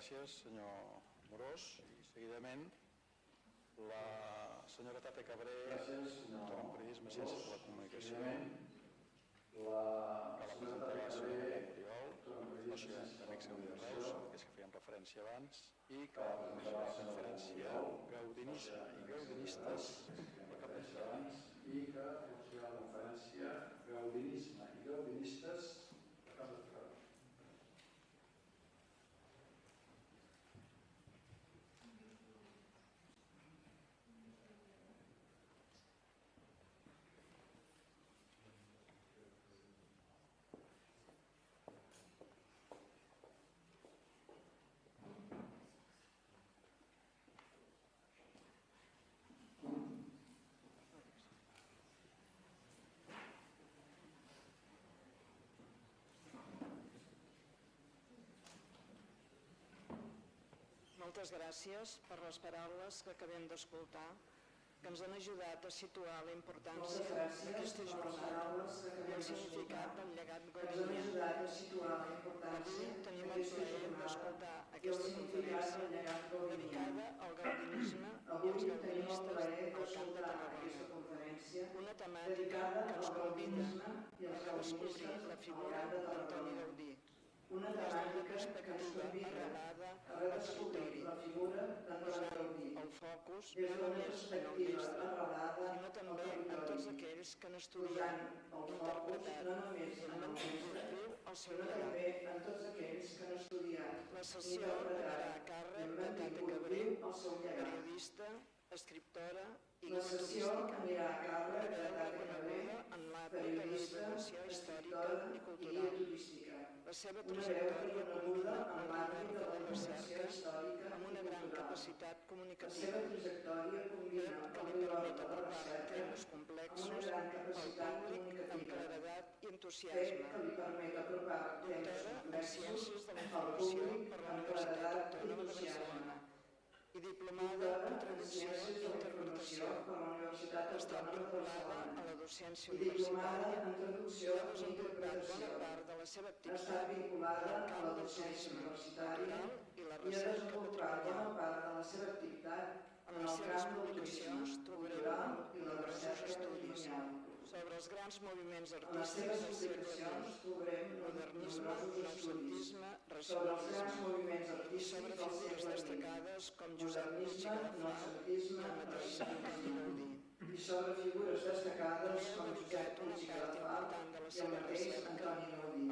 gràcies, senyor Morós. I seguidament la senyora Tate Cabré, doctora en Periodisme i Ciències de la Comunicació, que la presentarà la senyora Oriol, soci d'Amics Gaudí de Reus, aquells que feien referència abans, i que la conferència Gaudinisme i Gaudinistes de cap de Tarragona. I que la conferència Gaudinisme i Gaudinistes de cap de Tarragona. Moltes gràcies per les paraules que acabem d'escoltar, que ens han ajudat a situar la importància d'aquesta jornada i el significat del llegat gaudinià. Avui tenim el plaer d'escoltar aquesta conferència dedicada al gaudinisme i als gaudinistes al Camp de Tarragona. Una temàtica que ens convida a redescobrir la figura d'Antoni Gaudí, des d'una perspectiva arrelada al territori, posant el focus no només en el mestre, sinó també en tots aquells que han estudiat, interpretat i mantingut viu el seu llegat. La sessió quedarà a càrrec de Tate Cabré, periodista, escriptora i guia turística, una veu reconeguda en l'àmbit de la divulgació històrica i cultural. La seva trajectòria combina un rigor de la recerca amb una gran capacitat comunicativa, fet que li permet abordar temes complexos al públic amb claredat i entusiasme. Doctora en Ciències de la Informació per la Universitat Autònoma de Barcelona i diplomada en Traducció i Interpretació. Ha estat vinculada a la docència universitària i ha desenvolupat bona part de la seva activitat en el camp del turisme cultural i la recerca patrimonial. En les seves publicacions trobareu nombrosos estudis sobre els grans moviments artístics del segle XX, modernisme, noucentisme, racionalisme, i sobre figures destacades com Josep Puig i Cadafalch i el mateix Antoni Gaudí.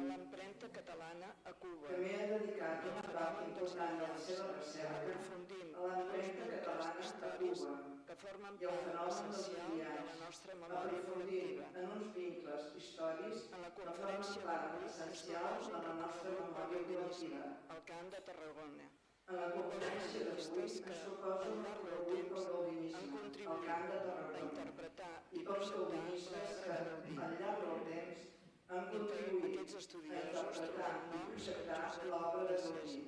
També ha dedicat una part important de la seva recerca a l'empremta catalana a Cuba, un fenomen dels aprofundint nous vectors d'històries que formen part essencial de la nostra memòria col·lectiva. En la conferència d'avui ens proposa un recorregut pel gaudinisme al Camp de Tarragona, i pels gaudinistes que, al llarg del temps, han contribuït a interpretar i projectar l'obra de Gaudí.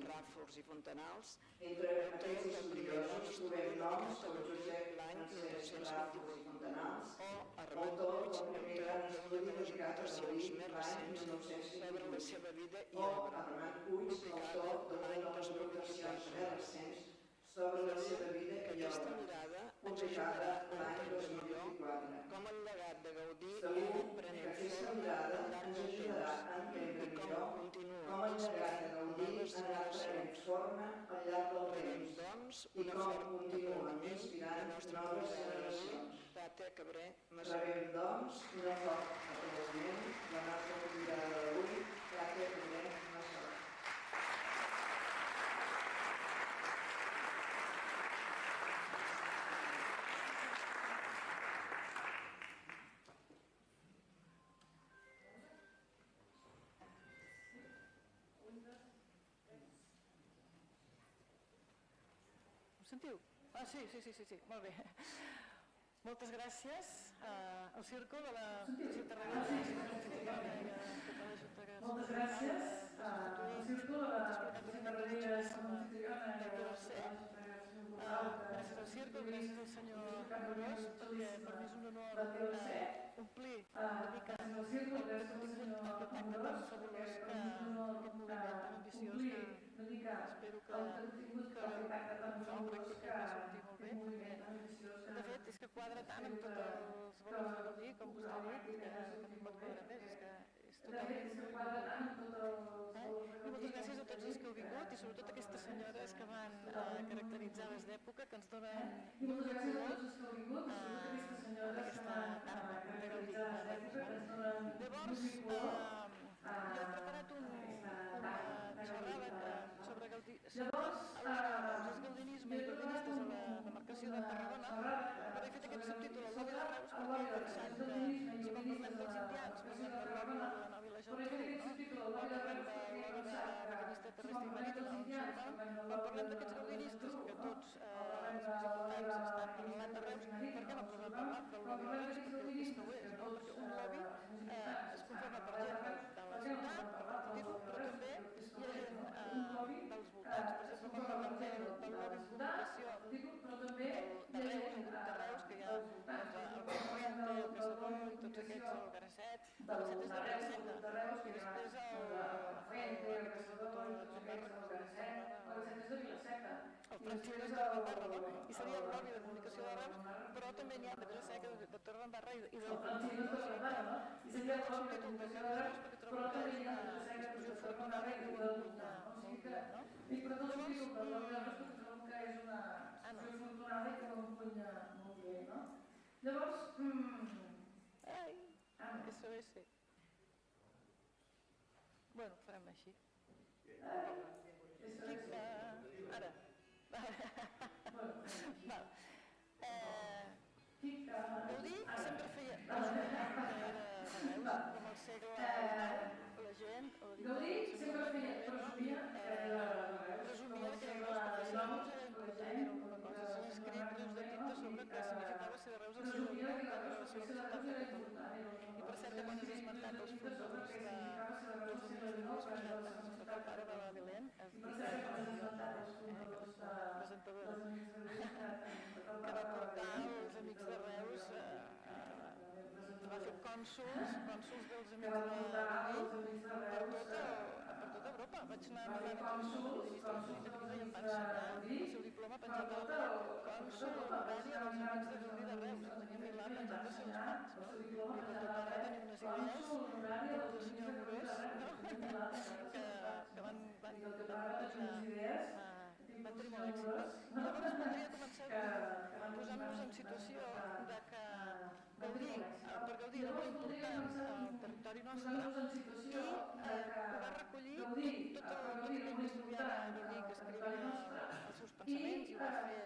Entre aquests estudiosos trobem noms com Josep Iglesias, Ràfols i Fontanals, autor del primer gran estudi dedicat a Gaudí l'any 1928, o Armand Puig, autor d'una de les aportacions més recents sobre la seva vida i obra, publicada l'any 2014. Aquesta mirada ens ajudarà a entendre millor com el llegat de Gaudí ha anat prenent forma al llarg del temps i com continua inspirant noves generacions. Rebem, doncs, una fort aplaudiment de la nostra convidada d'avui, Tate Cabré Massaguer. Ho sentiu? Ah, sí, molt bé. Moltes gràcies al Círcul, a la Ciutat de Tarragona. Moltes gràcies al Círcul, a la Ciutat de Tarragona. Gràcies al Círcul, gràcies al senyor Amorós, perquè per mi és un honor omplir una mica el contingut, el contacte tan fabulós que aquest moviment tan ambiciós una mica el contingut que el pacte tan fabulós que un moviment tan ambiciós De fet, és que quadra tant amb tots els valors de Gaudí, com vostè ha dit, que no pot quadrar més, és que és totalment... I moltes gràcies a tots els que heu vingut i sobretot a aquestes senyores que van caracteritzar les d'època, que ens donen molt de color a aquesta tarda de Gaudí. Llavors, jo he preparat una xerrada sobre Gaudí, sobre el gaudinisme i gaudinistes a la demarcació de Tarragona, però he fet aquest subtítol al Lobby de Reus perquè he pensat que si quan parlem dels indians, parlem del Lobby de la Nova i la Geltrú, quan parlem del Lobby de la Maquinista Terrestre i Marítima, quan parlem d'aquests gaudinistes, que tots els més importants estan parlant de Reus, per què no podem parlar del Lobby de Reus? Perquè és que ho és, no? Perquè un lobby es conforma per gent de la ciutat, per repetir-ho, però també hi ha gent dels voltants. Per exemple, quan parlem del lobby de comunicació de Reus, el grup de Reus, que hi ha el Fuente, el Caçador i tots aquests, el Garasset, el Garasset és de Vila-seca, i després el Francisco és de Torredembarra, no? I seria el lobby de comunicació de Reus, però també n'hi ha de Vila-seca, de Torredembarra i de Vila-seca. I seria el subtítol de Reus perquè trobo que és una expressió afortunada i una punya molt bé, no? Llavors, Ai, SOS. Bueno, farem així. Ara. Gaudí sempre feia presumir que era de Reus, com el segle XIX, la gent, Gaudí sempre presumia que era de Reus. presumia que era Reus perquè ser Reus era important, era alguna cosa. S'han escrit rius de tinta sobre què significava ser de Reus al segle XIX en relació a la ciutat de Catalunya. I per cert, quan has esmentat els fundadors dels Amics de Reus, el pare de la Belén, presentadora, que va portar els Amics de Reus, va fer cònsols dels Amics de Gaudí per tota Europa. Vaig anar a mirar a la periodista que em va ensenyar el seu diploma penjat a la paret, cònsol honorari dels Amics de Gaudí de Reus, el tenia Milà penjat als seus mans, no? I per tot arreu tenia unes idees del senyor Amorós, no? que van tenir molt èxit. Llavors voldria començar posant-nos en situació de que Gaudí, per Gaudí era molt important el territori nostre i ho va recollir tot aquell que estudiava Gaudí, que escrivia els seus pensaments, i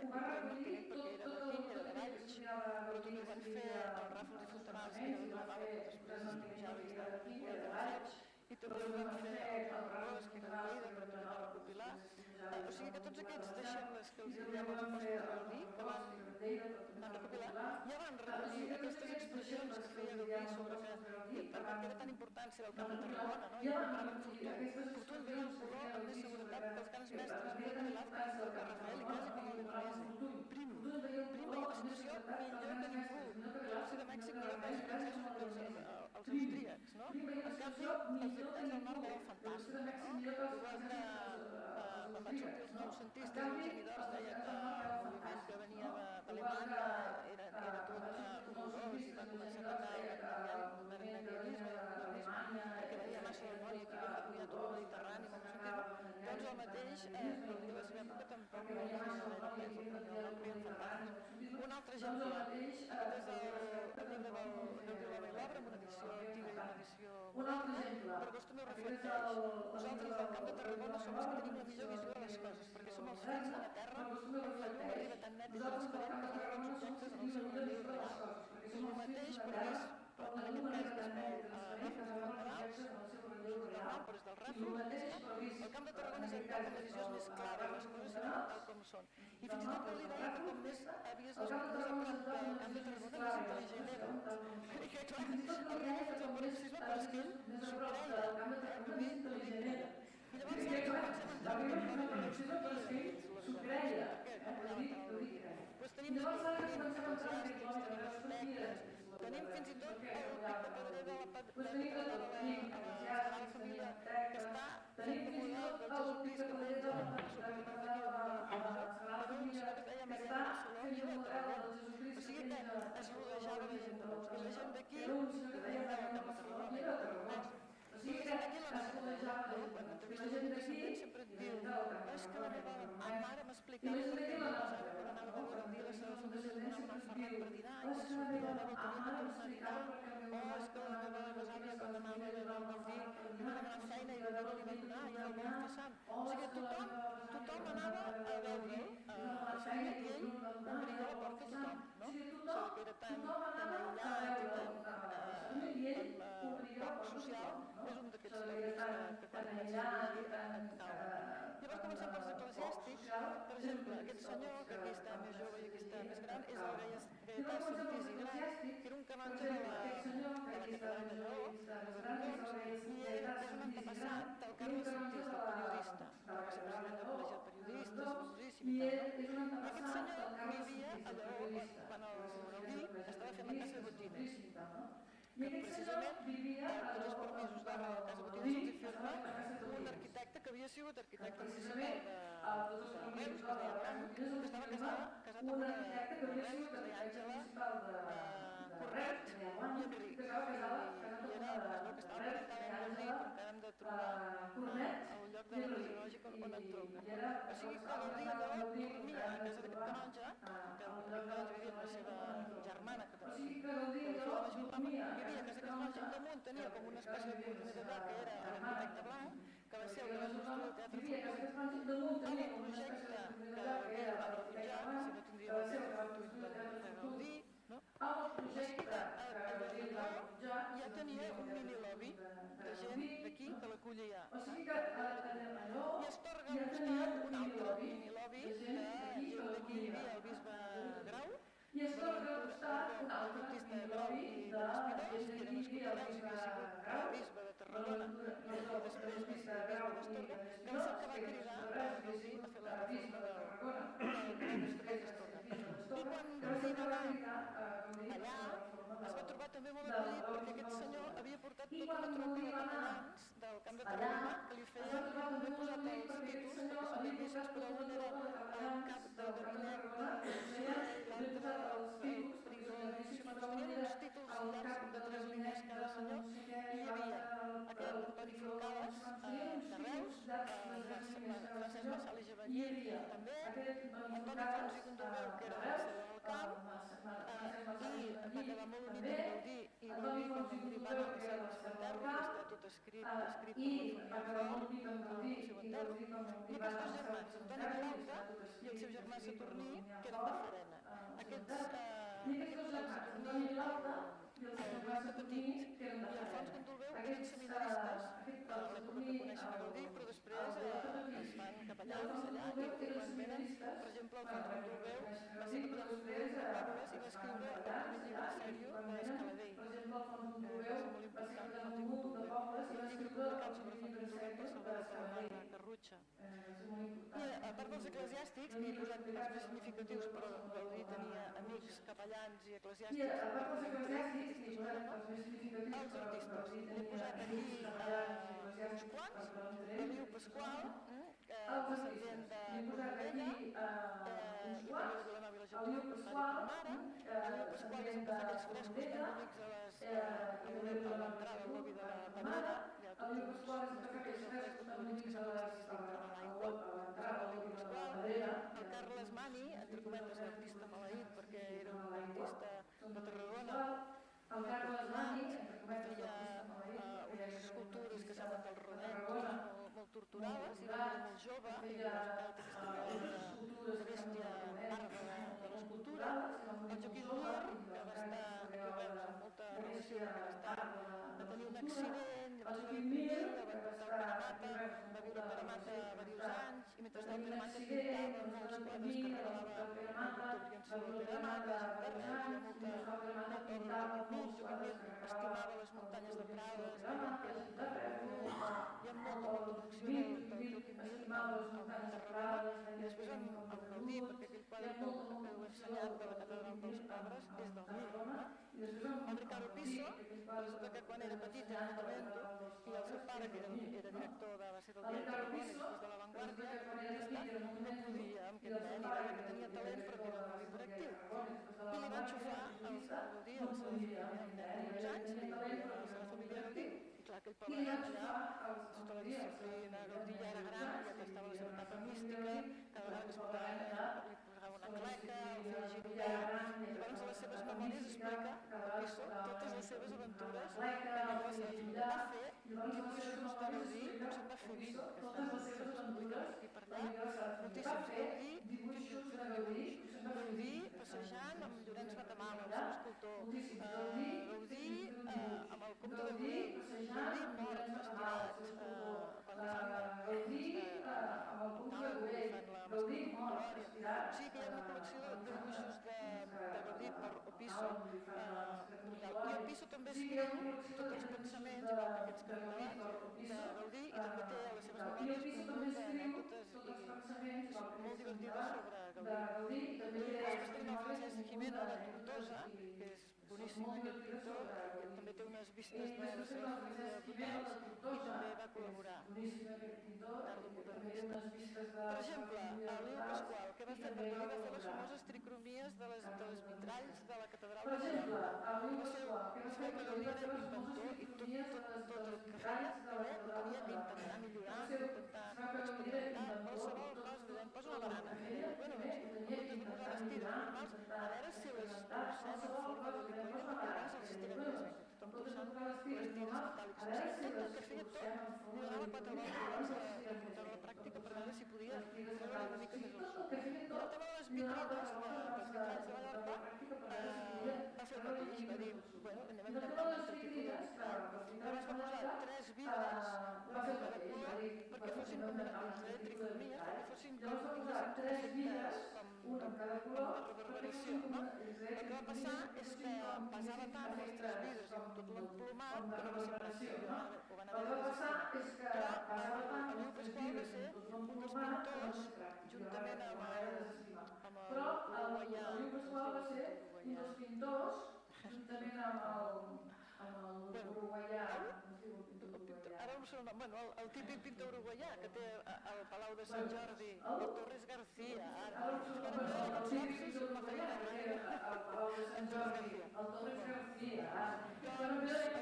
ho va fer Martínez perquè era d'aquí, era de Valls, però també ho van fer el Ràfols i Fontanals, que era de Vilanova, que després estimejava i estava vinculat a Valls, i també ho van fer el Ramon que era de Lleida, però també va recopilar. O sigui que tots aquests deixebles que els diem els apòstols de Gaudí, que van recopilar, ja van recollir aquestes expressions que feia Gaudí sobre per què era tan important ser el camp de Tarragona, no? I compraven Fortuny. Fortuny veia el color amb més seguretat que els grans mestres, Miguel Velázquez, que Rafael i Casa, que Guillermo Prim veia la situació millor que ningú. La Rússia de Mèxic millor que els francesos i els austríacs, no? En canvi, els habitants del nord veien el fantasma, no? Igual que quan van sortir els noucentistes, el Genidors deia que el moviment que venia d'Alemanya era tot horrorós i va començar a atacar el medievalisme i el modernisme perquè veia massa del nord i aquí havien de cuidar tot el Mediterrani, com sentim. Doncs el mateix, Gaudí a la seva època tampoc no era el creien fantasmes. Un altre exemple, aquest és el llibre del Gaudí l'Home i l'Obra, amb una edició antiga i una edició moderna, però doncs també ho reflecteix. Nosaltres del Camp de Tarragona som els que tenim la millor visió de les coses, perquè som els fills de la terra on la llum arriba tan net i transparent que veiem els objectes en el seu nivell real. És el mateix, però en aquest cas que es veu Ràfols i Fontanals, però és del Ràfols, el Camp de Tarragona és el lloc on la visió és més clara, les coses seran tal com són. I fins i tot Gaudí deia que com més havies nascut més a prop del Camp de Tarragona, més intel·ligent eres. Perquè clar, arriba fins al paroxisme, però és que ell s'ho creia, Gaudí creia. I llavors comencem a entrar en el territori de l'explotació, doncs tenim els eclesiàstics, tenim els beques, tenim fins i tot el dictaparador de la Sagrada Família que està fent de model del Jesucrist que menja i quan sortia de bo tenia que tornar a dinar, o és que la meva besàvia quan anava de Gaudí li va demanar feina i Gaudí no li va donar i ara el vol fer sant. O sigui, tothom anava a veure'l, a Sant Ell, obria la porta a tothom, no? Això que era tan aïllat i tan poc social, és un d'aquests tòpics que quan comença a llegir et cauen. Llavors comencem pels eclesiàstics, per exemple, aquest senyor, que aquí està més jove i aquí està més gran, és el Gaietà Sentís i Gran, que era un canonge de la catedral de Lleó, i és un antepassat del Carles Sentís, del periodista, que va ser president del Col·legi de Periodistes, famosíssim i tal, no? Aquest senyor vivia a Lleó quan el Gaudí estava fent la Casa de Botines, que precisament tots els permisos d'obra de la Casa Botines se'ls hi firma un arquitecte que havia sigut arquitecte municipal de Reus, que es deia Cano, que estava casat amb una de Reus, que es deia Àngela Corret i Enric. I era, es veu que estava connectada amb Gaudí, però encara hem de trobar el lloc de la genealògica on et truca. O sigui que Gaudí dormia a casa d'aquest canonge, que aquest canonge vivia amb la seva germana, que feia la jornada, vivia a casa d'aquest canonge, damunt tenia com una espècie de coordinador que era l'arquitecte Blau, que va ser el que va construir el Teatre Fortuny, amb el projecte que havia rebutjat, si no tindria el Teatre Fortuny de Gaudí, no? O sigui que ja tenia un mini-lobby de gent d'aquí que l'acollia. I Astorga al costat un altre mini-lobby de gent d'aquí hi havia el bisbe Grau, el baptista Grau i de l'Espirós, que eren escotareus i havia sigut el bisbe de Tarragona i després bisbe d'Astorga, que va ser el que va cridar a Gaudí a fer la reforma del monestir d'Astorga. I quan Gaudí va anar allà es va trobar també molt acollit perquè aquest senyor havia portat tota una tropa de capellans del Camp de Tarragona que li feien, havia posat els títols perquè són difícils, però un era el cap de gabinet i l'altre el prior, si no tenien uns títols llargs de 3 línies cada senyor i hi havia aquest Antoni Forcades de Reus, Francesc Massal i Javallí també, Antoni Fons i Gondolbeu que era el senyor del camp i va quedar molt unit amb Gaudí i Gaudí quan va morir va anar a la seu del seu enterro i està tot escrit per la família Font, el seu enterro, i aquests dos germans, Antoni Vilalta i el seu germà Saturní, que eren de Farena. Aquest Saturní, el Vilalta petit i el Fons Gondolbeu eren seminaristes a l'època que coneixen a Gaudí, però després es fan capellans allà i quan venen, per exemple, el Fons Gondolbeu va ser capellà de Parles i va escriure el primer llibre sèrio d'Escaladell, que va ser molt important, el Fons Gondolbeu, i el llibre publicat sobre Fons Gondolbeu per Salvador Palomar de Carrutxa. I a part dels eclesiàstics, que he posat els més significatius, però Gaudí tenia amics capellans i eclesiàstics, els artistes. He posat aquí uns quants, Eliu Pasqual, descendent de Cornudella, i també de Vilanova i la Geltrú, per pare i per mare. Eliu Pasqual és el que fa aquells frescos tan bonics a l'entrada al lobby de la Panera. Hi ha tots uns frescos bonics que semblen que estiguis dintre de l'aigua. Eliu Pasqual. El Carles Mani, entre cometes, l'artista maleït, perquè era un artista de Tarragona, el Carles Mani feia unes escultures que semblen del Rodet, molt torturades, i va morir molt jove, i llavors aquesta bèstia bàrbara de l'escultura. El Joaquim Mir, que va estar, aquí ho veus, amb molta relació, va tenir un accident, llavors va morir, el van portar a Paramata, va viure a Paramata diversos anys, i mentre estava a Paramata pintava molts quadres que regalava el doctor Llençó de Paramata, de Reus, hi ha molta obra de Joaquim Mir. Joaquim Mir estimava les muntanyes de Prades, hi ha molta producció del Joaquim Mir al Tarragona, i després amb el Gaudí, perquè aquell quadre que heu ensenyat de la Catedral dels Pobres és del Mir, no? El Ricardo Pisso, resulta que quan era petit era fotolento, i el seu pare, que era director de la Sera del Diari de després de La Vanguardia, no podia amb aquest nen, i veia que tenia talent però que era molt hiperactiu. I li van xufar al Gaudí a la seva família, el nen de 11 anys, li va a la seva família Gaudí, i clar, aquell pobre nen allà, sota la disciplina, Gaudí ja era gran, ja tastava la seva etapa mística, cada vegada que es portava li posava una cleca, el feia girar, llavors a les seves memòries seves aventures amb la seva família. Va fer dibuixos de Gaudí, em sembla fer 20, que estan publicant per aquí per allà, moltíssims. Gaudí passejant amb Llorenç Matamala, el seu escultor, Gaudí amb el comte de Gaudí mort, estirat, quan li fan la o sigui que hi ha una col·lecció de dibuixos de Gaudí per Opisso, i Opisso també escriu tots els pensaments, igual que aquests que hem abans, de Gaudí, i també té a les seves memòries un munt d'anècdotes molt divertides sobre Gaudí. Després tenim el Francesc Gimeno de Tortosa, que és boníssim aquest pintor, també té unes vistes de la seva família de Brunels i també va col·laborar tardomodernista. Per exemple, Leo Pasqual, què va fer? Perquè va fer les famoses tricromies de les vitralls de la catedral de Barcelona. Va ser que Gaudí era inventor i tot el que feia ho havia d'intentar millorar, d'intentar experimentar qualsevol cosa. Em poso una barana. Bueno, doncs, en comptes de posar les tires normals, a veure si les torcem en forma d'helicoide perquè abans els estiren més bé. Tothom torçant les tires metàl·liques. Tot el que feia tot, li donava 4 voltes abans de portar a la pràctica per veure si podia treure una mica més el suc. I el tema de les vitrines, dels vitralls de Mallorca, va fer el mateix. Va dir, bueno, anem a inventar un altre tipus de vitrall. Llavors va posar 3 vidres de cada color perquè fossin com tricromies, perquè fossin com de reverberació, no? El que va passar és que pesava tant els 3 vidres amb tot l'emplomat que no va ser pràctic, ho van haver de desestimar. Però el Leo Pasqual va ser un dels pintors, juntament amb l'uruguaià, ara no sé el nom, bueno, el típic pintor uruguaià que té al Palau de Sant Jordi, el Torres García, ara, el Torres García, doncs el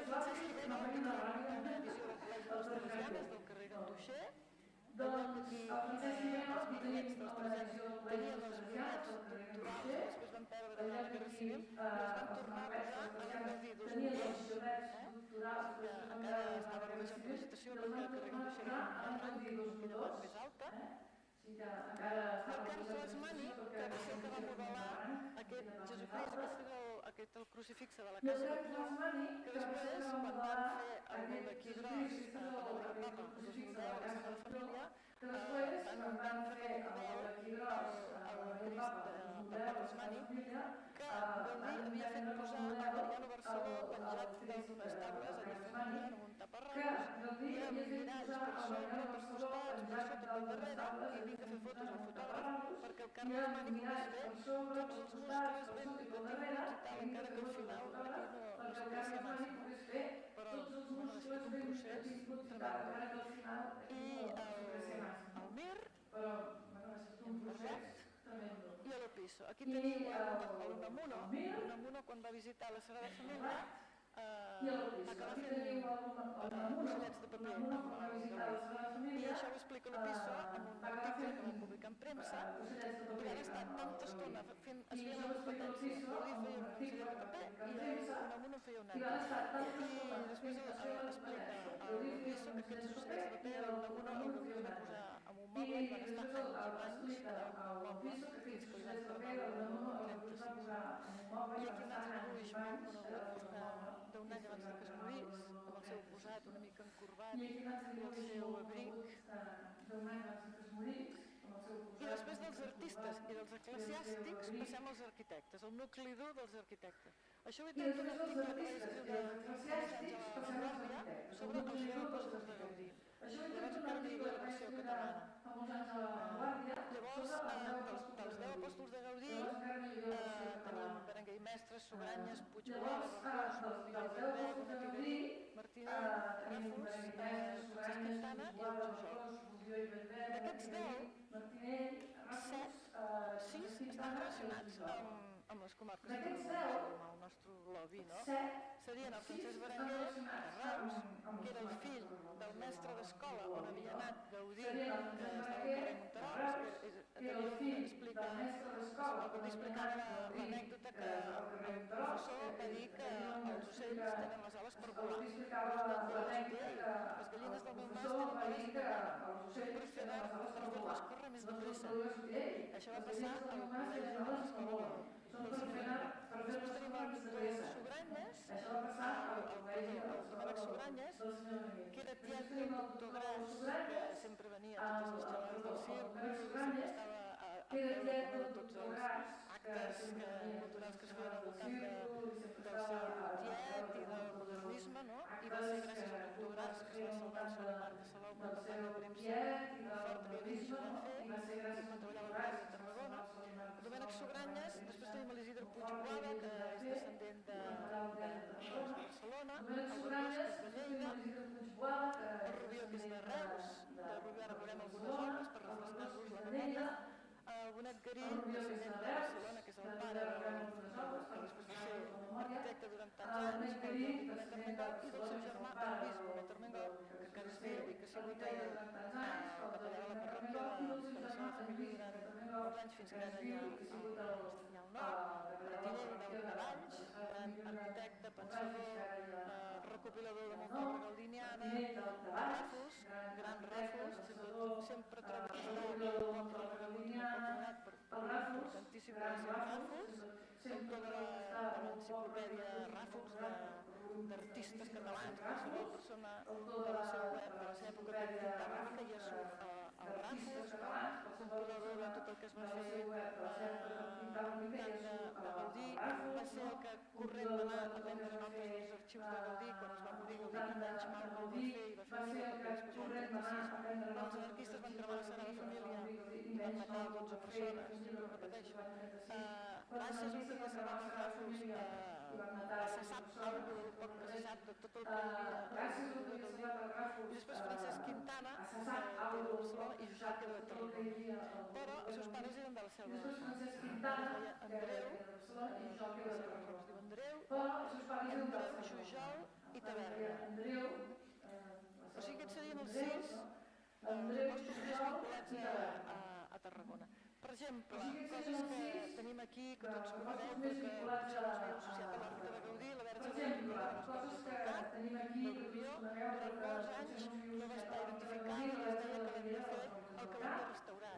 Francesc Gimeno tenia una edició del Col·legi de les Teresianes del carrer Ganduixer, doncs el Francesc Gimeno tenia els bitllets doctorals, després van perdre la Guerra Civil i els van tornar a posar a l'any Gaudí 2002, encara estava rebaixant per vegetació perquè el carrer Ganduixer era un rang, aquella part més alta. I el Carles Lasmani, que va ser el que va modelar aquest Jesucrist, el crucifixe de la Casa de Plom, que després, quan van fer el gol d'aquí gros per l'obra del Papa, el 2010, a la Sagrada Família, van fer el model al Crist del Carles Lasmani, que Gaudí havia fet posar a Mariano Barceló penjat dalt d'unes tables allà fent amb un taparraus, i amb miralls per sobre, per costats, per sota, per darrere, i vinc a fer fotos al fotògraf perquè el Carles Lasmani pogués fer tots els muscles ben detinguts i tal, encara que al final aquí no s'aprecia massa, però bueno, ha estat un procés tremendo. I el Mir, hem parlat, i l'Opisso. Aquí tenim l'Unamuno, quan va visitar la Sagrada Família, va acabar fent ocellets de paper amb el Gaudí. I això ho explica l'Opisso en un article que va publicar en premsa, perquè han estat tanta estona fent, es feia la competència. Gaudí feia un ocellet de paper i l'Unamuno feia un altre. I després explica a l'Opisso que aquests ocellets de paper l'Unamuno el Gaudí els va posar en un moble i van estar anys i anys en el moble fins que li van tornar l'Unamuno a 35 anys. I aquí un altre dibuix molt conegut d'un any abans que es morís, amb el seu posat una mica encorbat i el seu abric. I després dels artistes i dels eclesiàstics passem als arquitectes, el nucli dur dels arquitectes. Això ho he tret d'un article que vaig escriure a La Vanguardia sobre els 10 apòstols de Gaudí. Llavors encara no hi havia la versió catalana. Llavors, dels 10 apòstols de Gaudí, teníem Berenguer i Mestres, Sugranyes, Puigboada, Barbós, Montbrió, Vendré, Bonatigarí, Martínez, Ràfols, Francesc Quintana i el Jujol. D'aquests 10, 6 estan relacionats amb les comarques de Tarragona, amb el nostre lobby, no? Serien el Francesc Berenguer, de Reus, que era el fill del mestre d'escola on havia anat Gaudí, que estava al carrer Monterols, que explicava l'anècdota que el professor va dir que els ocells gallines del meu mas tenen ales de pavana. Són per fer-les córrer més de pressa. Això va passar al col·legi de l'escola del Senyor. Després tenim el Víctor Sugranyes, el Domènec Sugranyes, que era tiet del doctor Gras, que sempre venia a totes les xerrades del circ, sempre estava a peu de tots els actes culturals que es feien al voltant del seu tiet i del modernisme, no? I va ser gràcies al doctor Gras que es va salvar el Sol Marc de Salou, una campanya de premsa forta que ells van fer quan treballava al Ràdio de Tarragona. El Domènec Sugranyes, després tenim l'Isidre Puigboada, que és descendent de Barcelona, el Barbós, que és de Lleida, el Rubió, que és de Reus, de Rubió ara veurem algunes obres per refrescar-vos la memòria, el Bonet Garí, descendent de Barcelona, que és el pare que després va ser arquitecte durant tants anys, el Bonet Armengol, i del seu germà, el bisbe Bonet Armengol, que encara és viu i que ha sigut capellà de la parròquia de la seva família durant molts anys fins que era allà al nord, Martinell de Valls, gran arquitecte, pensador, recopilador de molta obra galdiniana, Ràfols, gran Ràfols, sempre trobo que està un poble galdinià importantíssim de la seva Ràfols, autor de l'enciclopèdia Ràfols d'artistes catalans, qualsevol persona de la seva època prefintogràfica ja surt el Ràfols, el compilador de tot el que es va fer de Gaudí, va ser el que corrent va anar a prendre notes dels arxius de Gaudí quan es va morir Gaudí, quin anys mal el va fer i va fer un llibre que després va en 36. Quan els anarquistes van cremar la Sagrada Família i van matar 12 persones, sempre ho repeteixo, gràcies a una Sagrada Ràfols se sap el poc que se sap de tot el que hi havia a Gaudí. I després Francesc Quintana, que era de Barcelona, i Josep, que era de Tarragona. Però els seus pares eren de la Selva del Camp. Es deia Andreu, es diu Andreu, Jujol i Taverna. O sigui, aquests serien els 6 apòstols més vinculats a Tarragona. Per exemple, coses que tenim aquí, que tots coneixeu, perquè potser no us havíeu associat a l'òrbita de Gaudí, la Verge de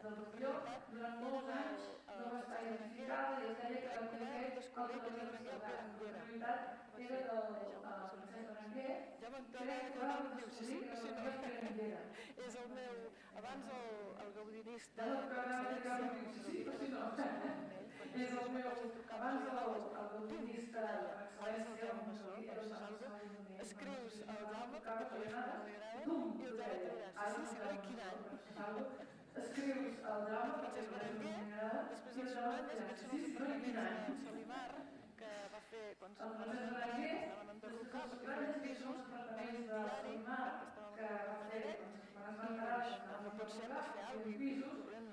del Rubió, durant molts anys no va estar identificada i es deia que l'havia fet el que l'havia restaurat. Però en realitat eren el Francesc Berenguer, que va descobrir que era Berenguer o Berenguera. Ja m'entrava que no em diu, sí, és el meu, abans el gaudinista per excel·lència, és el meu, abans el gaudinista per excel·lència, el Jaume Massó, però això és algo, escrius al Jaume perquè el telèfon no li agrada i el Jaume te dirà, sí, oi, quin any? Escrius al Jaume perquè el Berenguer, després els Sugranyes, aquests són els apartaments del Solimar, que va fer quan estaven enderrocar perquè feien pisos, va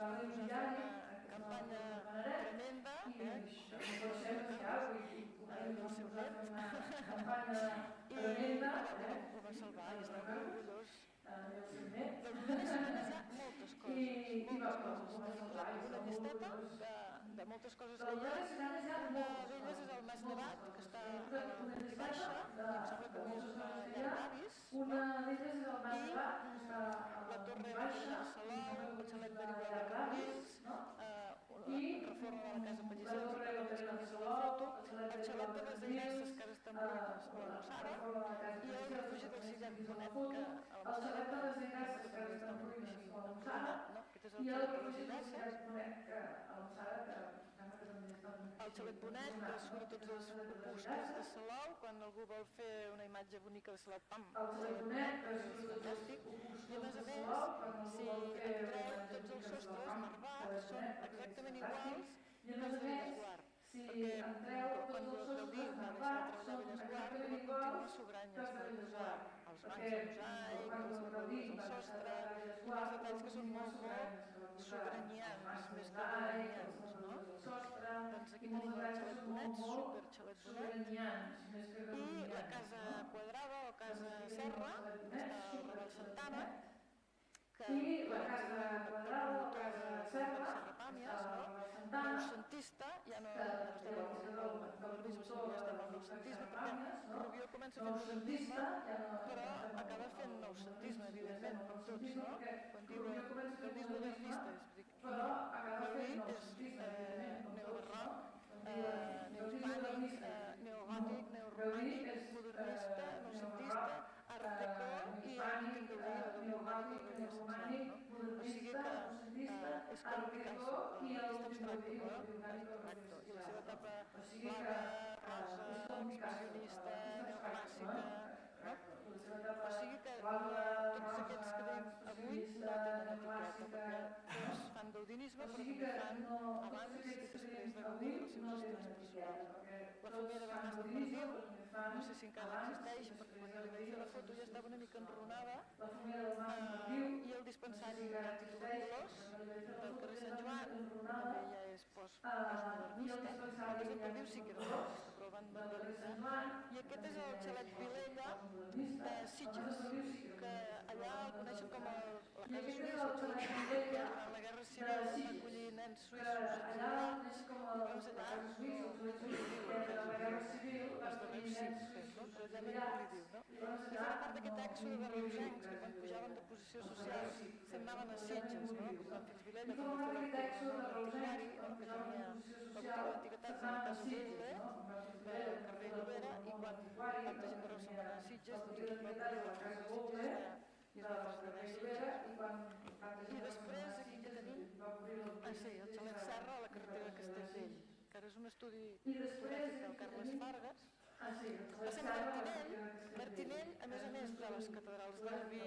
haver un diari perquè estàvem en Maneret i no pot ser, va fer alguna cosa i corrent es va posar a fer una campanya tremenda del seu net i ho va salvar i estava orgullós. Del Domènec Sugranyes hi ha moltes coses. He posat una llisteta de moltes coses que hi ha. Una d'elles és el Mas Nevat, que està a la Baixa, i em sembla que és una llar d'avis, i la Torre de Salou, el xalet Beriuà de Cambrils, reforma de la Casa Pellicer, les cames de la foto, el xalet de les Aillasses, que ara està en ruïnes, o a Mossara, i el refugi del Sillat Bonet, que a la Mossara també està en ruïnes, aquest és el xalet de les Aillasses. El xalet Bonet, que surt tots els opuscles de Salou, quan algú vol fer una imatge bonica de Salou, pam, el xalet Bonet, és fantàstic. I a més, si entreu, tots els sostres marvats són exactament iguals que els de Bellesguard. Perquè quan Gaudí va deixar de treballar a Bellesguard, va continuar Sugranyes, va posar els bancs de mosaic, les guardaries al sostre, uns detalls que són molt, molt sugranyans, més que gaudinians, no? Doncs aquí tenim el xalet Bonet, super xalet Bonet, i la Casa Quadrada o Casa Serra, que està al Raval Santana, que la Casa Quadrada o Casa Serra Pàmies, no? Noucentista, ja no estem al modernisme, sinó que ja estem al noucentisme, perquè Rubió comença fent modernisme, però acaba fent noucentisme, evidentment, com tots, no? Quan diuen Gaudí és modernista, Gaudí és neobarroc, neohispànic, neogòtic, neoromànic, modernista, noucentista, art déco i Gaudí, el Gaudí essencial, no? O sigui que és com Picasso, l'artista abstracte, i la seva etapa blava, rosa, expressionista, neoclàssica, no? O sigui que tots aquests que veiem avui no tenen etiqueta, perquè tots fan gaudinisme, però també fan abans i després de Gaudí els seus estils personals. La Fumera de Mas del Perdiu, no sé si encara existeix, perquè quan jo li vaig fer la foto ja estava una mica enrunada, i el dispensari antituberculós del carrer Sant Joan, també ja és postmodernista, el Mas del Perdiu sí que era modernista, però el van vandalitzar, i aquest és el xalet Vilella de Sitges, que allà el coneixen com la casa suïssa, el xalet Vilella, durant la Guerra Civil va acollir nens suïssos exiliats, i llavors allà els de Reus sí, però allà no hi diu, no? I feia part d'aquest èxode de reusencs que quan pujaven de posició social se'n anaven a Sitges, no? Quan fins Vilella també va fer l'antiquari, que tenia la botiga d'antiguitats de la Casa Bulle, del carrer Llobera, i quan tanta gent de Reus se'n va anar a Sitges, doncs aquí va acollir la Casa de Sitges i es va traslladar a Sitges. I després aquí ja tenim, el xalet Serra a la carretera de Castellvell, que ara és un estudi fotogràfic del Carles Fargas. Passem a Martinell, a més de les catedrals del Vi i de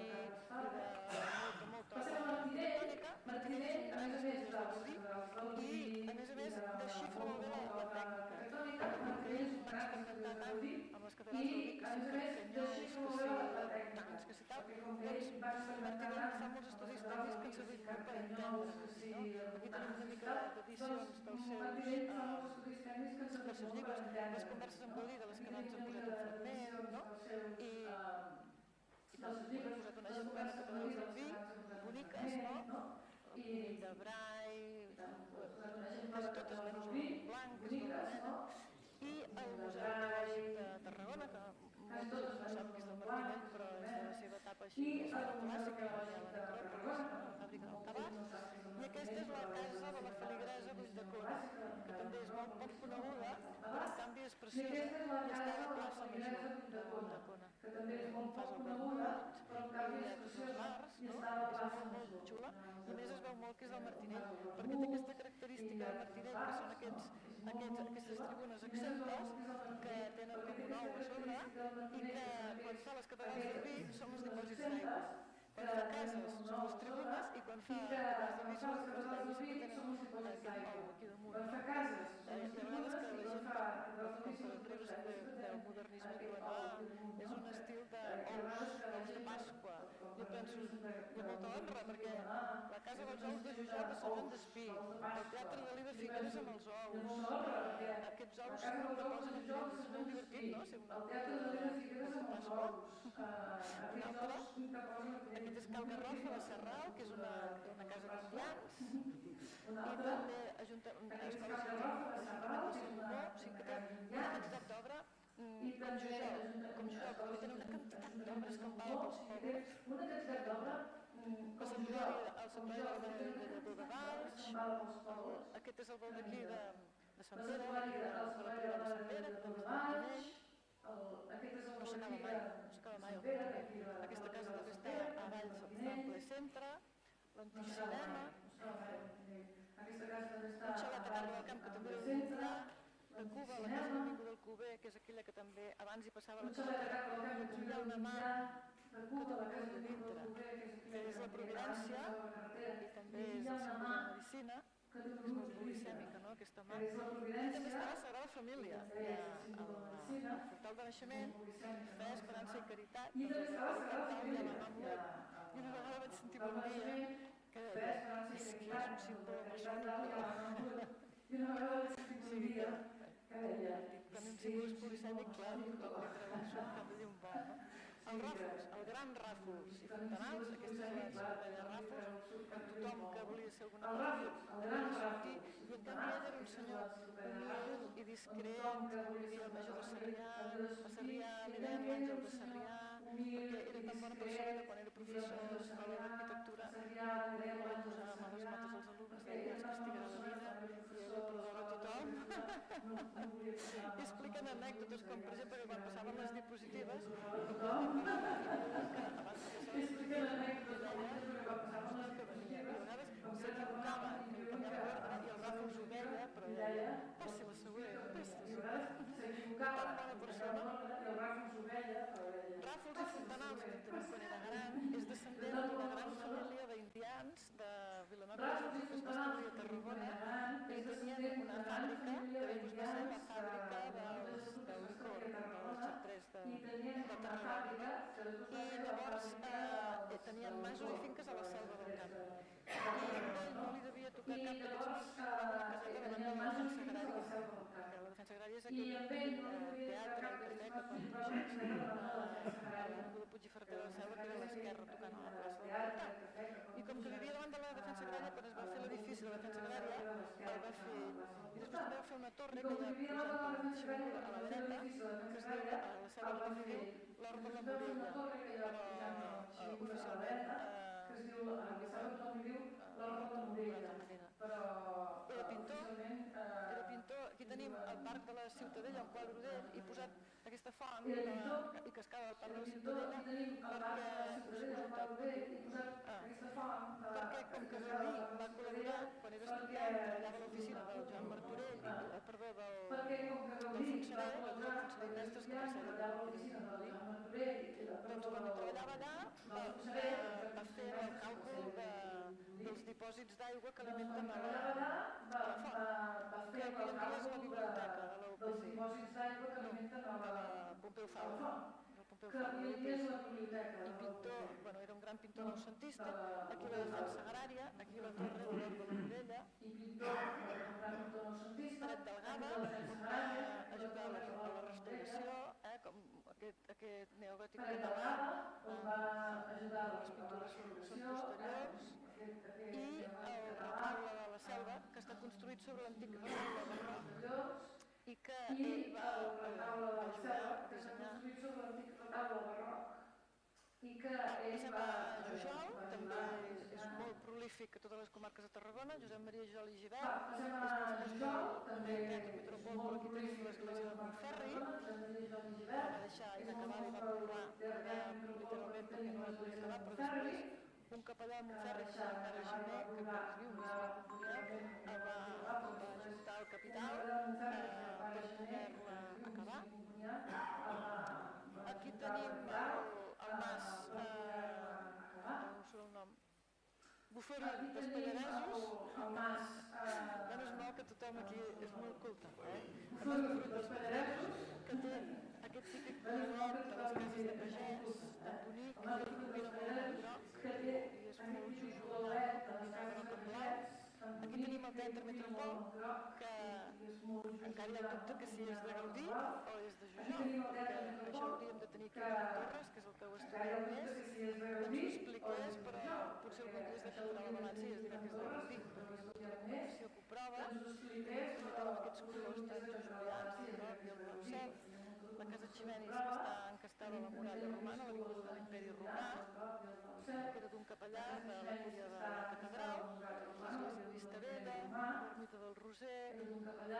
molta arquitectònica, Martinell és un gran estudi de Gaudí i, a més, desxifra molt bé la tècnica, perquè ells van experimentar tant amb les catedrals del Vi que si Canyolls, que si tal, doncs Martinell fa molts estudis tècnics que han servit molt per entendre's, no? Aquí tenim una mica d'edicions dels seus llibres, les converses amb Gaudí, de les que abans hem posat un fragment, no? I tal, hem posat una gent de catedrals del Vi, boniques, no? El Pinell de Brai, quasi totes menys un blanc, que és Barberena, i el Museu Arqueològic de Tarragona, que molta gent no sap que és del Martinell, però és de la seva etapa així més clàssica, hi ha la necròpolis, la fàbrica del tabac, i aquesta és la casa de la feligresa d'Ulldecona, que també és molt poc coneguda, però en canvi és preciosa i està a la plaça Major d'Ulldecona. Fas el vermut, i hi ha tots els bars, no? És molt xula, i a més es veu molt que és del Martinell, perquè té aquesta característica del Martinell, que són aquestes tribunes exemptes que tenen com un ou a sobre i que quan fa les catedrals del Vi són els dipòsits d'aigua. Quan fa cases són les tribunes i quan fa catedrals del Vi són els dipòsits d'aigua, sempre tenen aquest ou aquí damunt. Hi ha vegades que la gent, com per riure del modernisme, diuen és un estil d'ous de Pasqua. Jo penso, hi ha molta honra, perquè la casa dels ous de Jujol de Sant Joan d'Espí, el teatre de l'Iva Figueres amb els ous, aquests ous que posen en lloc, és molt divertit, no? Ser un ous de Pasqua. Un altre, aquest és Cal Garrofa de Sarral, que és una casa d'ambients, i també Escola Científica de Salomó, o sigui que té una quantitat d'obra com Jujol, que també tenen una quantitat d'obres que en valen pels pobles. El santuari de Bodevalls, aquest és el baldaquí de Sant Pere, de Sant Pere, de Martinell, no s'acaba mai el Martinell. Aquesta casa també està a Valls, al ple centre, l'antic cinema, un xalet a Carme del Camp que també deu visitar, de Cuba, la casa d'Amigo del Cuber, que és aquella que també abans hi passava la carretera, hi ha una mà que té un cos de dintre, que és la Providència i també és el símbol de la medicina, que és molt polisèmica, no?, aquesta mà. I també està la Sagrada Família, al portal de naixement, Fe, Esperança i Caritat, i a la mà i una vegada vaig sentir bon dia que és un símbol maçònic. Quan un símbol és polisèmic, clar, tothom li treu el suc que dir un bon, no? El Ràfols, el gran Ràfols i Fontanals, aquesta és l'enciclopèdia Ràfols, per tothom que volia ser alguna cosa podia sortir, i en canvi ell era un senyor humil i discret, vivia el major de Sarrià, a Sarrià li deien l'Àngel de Sarrià, perquè era tan bona persona que quan era professor a l'escola d'arquitectura no li posava males notes als alumnes, deia els castigarà la vida i ella perdona a tothom. I expliquen anècdotes com per exemple que quan passaven les diapositives abans de passar les diapositives a vegades s'equivocava, que li canviava l'ordre i el Ràfols ho veia, però deia passi la següent, passi la següent. Tan bona persona. Ràfols i Fontanals, que tenim quan era gran, és descendent d'una gran família d'indians de Vilanova i la Geltrú, que es va establir a Tarragona, i tenien una fàbrica, que després va ser la fàbrica del licor, dels xartrers de Tarragona, i llavors tenien masos i finques a la Selva del Camp. I a ell no li devia tocar cap d'aquests masos, que van casar davant de la defensa agrària. La defensa agrària és aquell teatre i cafè que quan puges de Puig i Ferrer de la Selva, que era a l'esquerra tocant a la plaça del Portal. I com que vivia davant de la defensa agrària, quan es va fer l'edifici de la defensa agrària, el va fer ell. I després també va fer una torre que ja pujant per Xavier a la dreta, que es diu a la Selva del Camp, l'Hort de la Morella, però oficialment era pintor. Aquí tenim el Parc de la Ciutadella, un quadre d'ell, i posat aquesta font i cascada al Parc de la Ciutadella perquè com que Gaudí va col·laborar quan era estudiant, treballava a l'oficina del Joan Martorell, perdó, del Fonserà, el Josep Fonserà Mestres, que per cert era Gaudí. Doncs quan treballava allà va fer el càlcul dels dipòsits d'aigua que alimenten a la font, que avui en dia és la biblioteca de la UPC, de la Pompeu Fabra. El pintor, era un gran pintor noucentista, aquí la defensa agrària, aquí la torre de l'Hort de la Morella, Peret Delgada, on va ajudar a la restauració, com aquest neogòtic català, les pintures són posteriors, i el retaule de la Selva, que està construït sobre l'antic retaule barroc, i que ell va ajudar a dissenyar. Jujol també és molt prolífic a totes les comarques de Tarragona, Josep Maria Jujol i Gibert, és molt famós pel Teatre Metropol, però aquí tenim l'església de Montferri, que va deixar inacabada i va col·locar literalment perquè no la podia acabar, però després un capellà de Montferri, que era Pere Gimer, que encara es viu, va ajuntar el capital per poder-la acabar. Aquí tenim el mas, no surt el nom, Bufarí dels Pallaresos, menys mal que tothom aquí és molt culte, el mas Bufarí dels Pallaresos, que té aquest típic poligot de les cases de pagès, tan bonic, que aquí combina molt el groc, i és molt jujolat, combina groc amb blau. Aquí tenim el Teatre Metropol, que encara hi ha el dubte que si és de Gaudí o és de Jujol, perquè això hauríem de tenir aquí a Torres, que és el que ho estudia més, que ens ho expliqués, però potser algun dia es decantarà la balança i es dirà que és de Gaudí, perquè hi ha tota la col·lecció que ho prova, també tenim aquests colors tan jujulians, el groc i el blau cel, la casa Ximenis, que està encastada a la muralla romana, l'avinguda de l'Imperi Romà, que era d'un capellà de la cúria de la catedral, l'església de Vistabella, l'ermita del Roser, Jujol també és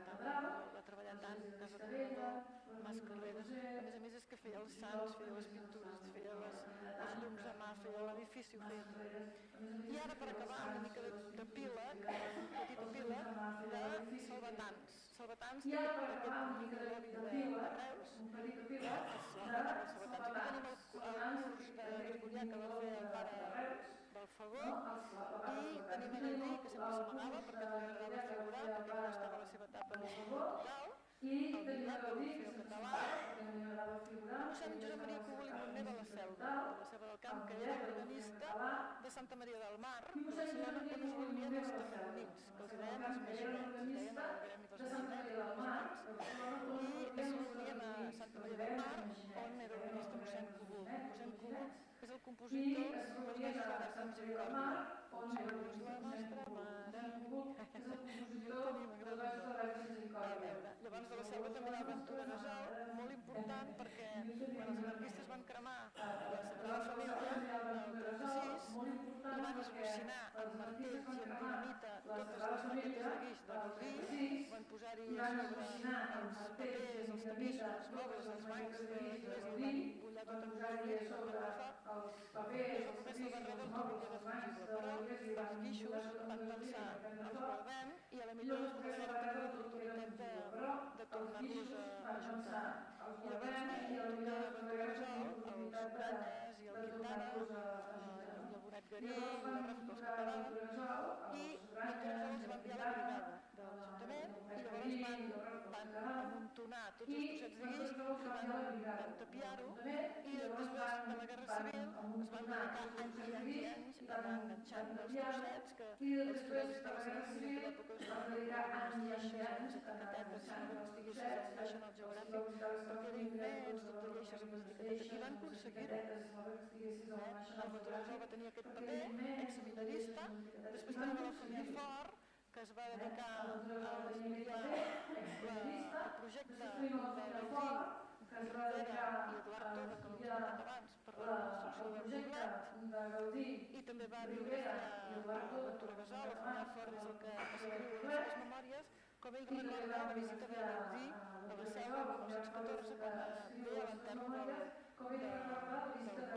bastant, va treballar tant, Casa Tornador, Mas Carreras, a més és que feia els sants, feia les pintures, feia els llums a mà, feia l'edifici, ho feia tot. I ara per acabar una mica d'epíleg, petita epíleg, de Salvatans. Salvatans té aquest microlobi de Reus, aquí tenim el curs de Gregorià que va fer el pare del Fagó, i tenim en Gaudí, que sempre s'amagava perquè no li agradava figurar, perquè no estava a la seva etapa de total, el Villar, que va fer el català, mossèn Josep Maria Cogul i Monner de la Selva del Camp, que era organista de Santa Maria del Mar, de Barcelona, on es reunien els tarragonins, que els deien els maginets, deien el gremi dels maginets, i es reunien a Santa Maria del Mar, on era organista mossèn Cogul. Mossèn Cogul és el compositor de les Meses de la Misericòrdia. Potser és la nostra mare. Tenim a gran franquistes van cremar la Sagrada Família el 36 i van esbocinar amb martells i amb dinamita totes les maquetes de guix de Gaudí, van posar-hi a sobre els papers, els tapissos, els mobles, els bancs de l'església i van bullar tot amb gasolina i van prendre foc. És la promesa del Barredor que volia defugible, però els guixos van pensar els guardem i a la millor es podrà tenir l'oportunitat de tornar-los a ajuntar. I llavors van tocar Ventura Gasol, els Subranyes i el Quintana, i el Bonet Garí i la Rafa que els captaven, i Ventura Gasol els va enviar a la brigada de l'Ajuntament i llavors van amuntonar tots els trossets de guix i van tapiar-ho i després de la Guerra Civil es van dedicar anys i anys i anys a anar enganxant els trossets que els que visitar la Sagrada Família en aquella època es van col·locar unes lleixes, unes etiquetetes, si no estiguessis al National Geographic, perquè era immens, tot de lleixes amb les etiquetetes, i van aconseguir-ho. El Ventura Gasol va tenir aquest paper, exseminarista, després tenim la família Fort, que es va dedicar a estudiar el projecte de Gaudí, Rivera i Eduard Torra, que l'he esmentat abans, per la construcció del poblet, i també va biografiar Ventura Gasol. La família Fort és el que escriu en les seves memòries com ell recorda la visita de Gaudí a la Seu el 1914 quan ve a l'enterro del mossèn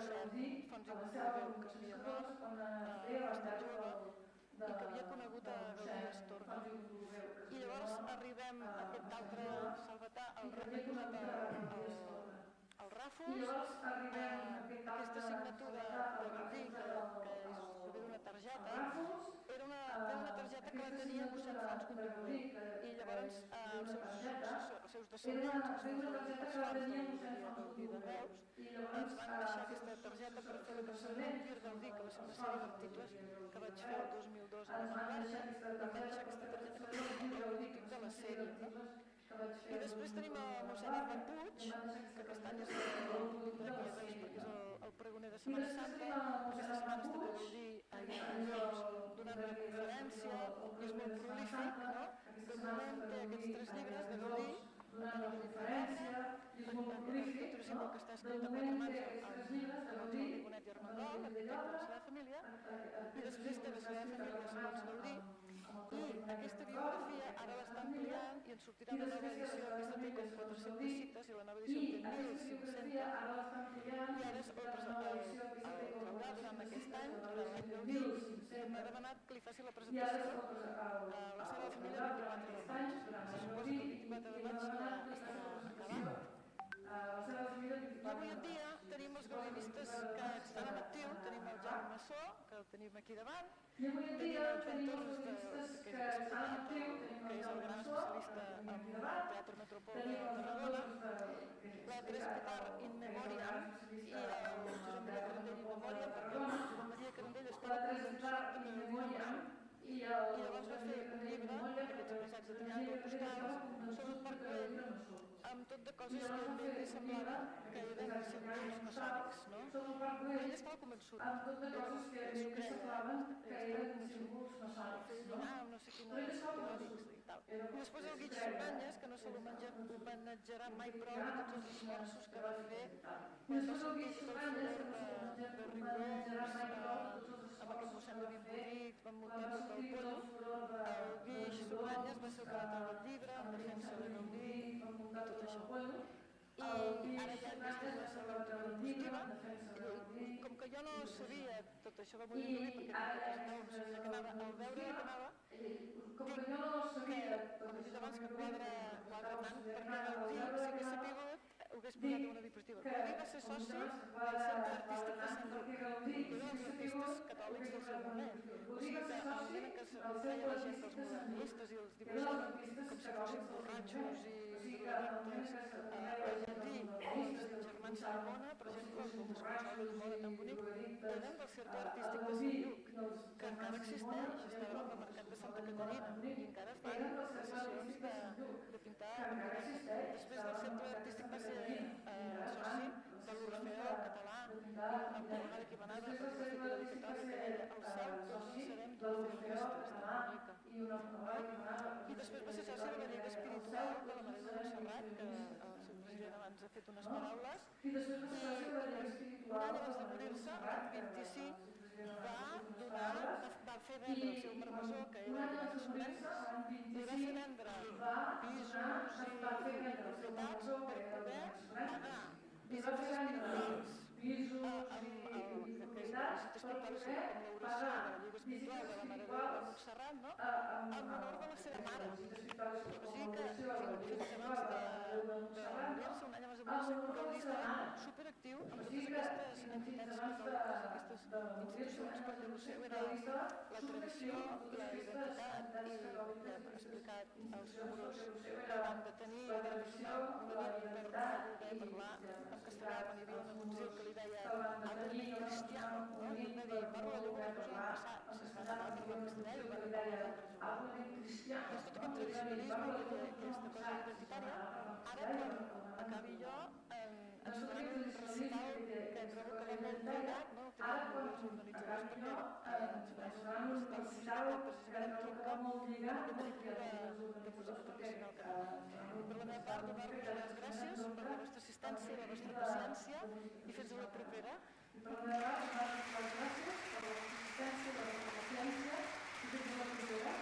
Fons i Montolveu, que s'havia mort bastant jove i que havia conegut a Gaudí a Astorga. I llavors arribem a aquest altre Salvatà, el Ràfol al Ràfols, aquesta signatura de Gaudí, que és d'una targeta, era una targeta que la tenia mossèn Fons Contibueu, i llavors els seus descendents, els seus Fons Gaudí de Reus, ens van deixar aquesta targeta per fer la cançó d'Ir Gaudí, que va ser una sèrie d'articles que vaig fer el 2002 a La Vanguardia, i em van deixar aquesta targeta que és el polític de la sèrie. I després tenim el mossèn Armand Puig, que aquest any és el tindrem aquí a Reus perquè és el pregoner de Setmana Santa. Aquesta setmana està per Gaudí a Reus donant una conferència, és molt prolífic, no? De moment té aquests 3 llibres de Gaudí, una conferència, i és molt prolífic, que està escrit a 4 mans amb el Bonet i Armengol, l'arquitecte de la Sagrada Família, i després té la Sagrada Família segons Gaudí, i aquesta biografia ara l'està ampliant i en sortirà una nova edició. Aquesta té com 400 cites i la nova edició té 1.500, i ara es traurà durant aquest any, durant l'any Gaudí, i m'ha demanat que li faci la presentació a la Sagrada Família el 24 de maig. Se suposa que el 24 de maig ja estarà acabant. I avui en dia tenim els gaudinistes que estan en actiu, tenim el Jaume Massó, que el tenim aquí davant, tenim el Joan Torres, que és el gran especialista en teatre Metropol de Tarragona, la Teresa Pilar in memoriam i el Josep Maria Carandell in memoriam, perquè el Josep Maria Carandell està convençut i llavors va fer un llibre d'aquests empresaris de triangle postals sobre el Parc Güell amb tot de coses que a ell li semblava que eren símbols maçònics, no? Ell estava convençut, ell s'ho creia, estava convençut, no sé quins teòrics i tal. I després el Guix Subranyes, que no se l'homenatjarà mai prou de tots els esforços que va fer quan va sortir tot el furor de Riudoms, amb aquest mossèn de Vimbodit, van muntar tot el pollo. El Guix Subranyes va ser el que va treure el llibre en defensa de Gaudí i tot això. I ara ja aquesta és la seva alternativa positiva. Com que jo no sabia tot això del moviment perquè no sabia que anava, al veure que anava, dic que, com he dit abans, que quadra tant, perquè Gaudí, si hagués sapigut, ho hagués posat en una diapositiva. Gaudí va ser soci del Centre Artístic de Sant Lluc, que eren els artistes catòlics del seu moment. O sigui que al moment en què es feia la gent dels modernistes i els dibuixaven com si fossin borratxos i drogadictes, Gaudí i els germans Salmona, per exemple, els del Desconsol i Moda tan bonic, eren del Centre Artístic de Sant Lluc, que encara existeix, estava al mercat de Santa Caterina i encara es fan sessions de pintar. Després del Centre Artístic va ser soci de l'Orfeó català, una vegada que va anar de la figura dedicatòria que deia al cel tots serem d'orfeonistes, tan bonica. I després va ser soci de la Lliga Espiritual de la Mare de Montserrat, que el seu president abans ha fet unes paraules i després va ser la seva un directora espiritual any abans de morir-se, l'any 25, va fer vendre el seu marmesó, que era de solemnes, i va fer vendre pisos i propietats per poder pagar visites espirituals que és la visita espiritual com l'oració de la Lliga Espiritual de la Mare de Déu de Montserrat, no? En honor de la seva mare. O sigui que fins abans de morir-se, un any abans de morir-se, Gaudí estava superactiu amb totes aquestes entitats catòliques, aquestes institucions, perquè el seu era la tradició, la identitat, i ja hem explicat els números que van de tenir, va presentar una nit per poder parlar en castellà quan hi havia un agutzil que li deia «Habla-me cristiano», no? I ell va dir «Parla la llengua que posem passat», si es va anar a parlar en castellà i ho va parlar en rejuvenat. És tot aquest tradicionalisme i aquesta cosa identitària. Ara, quan acabi jo, ens farem un recital que trobo que va molt lligat, no? Tenim els organitzadors perquè ens farem un recital precisament amb Trinca, amb aquest tipus de música tradicional catalana. Per la meva part, donar-vos les gràcies per la vostra assistència i la vostra paciència i fins a la propera. Per la meva part, donar-vos les gràcies per la vostra assistència i la vostra paciència i fins a la propera.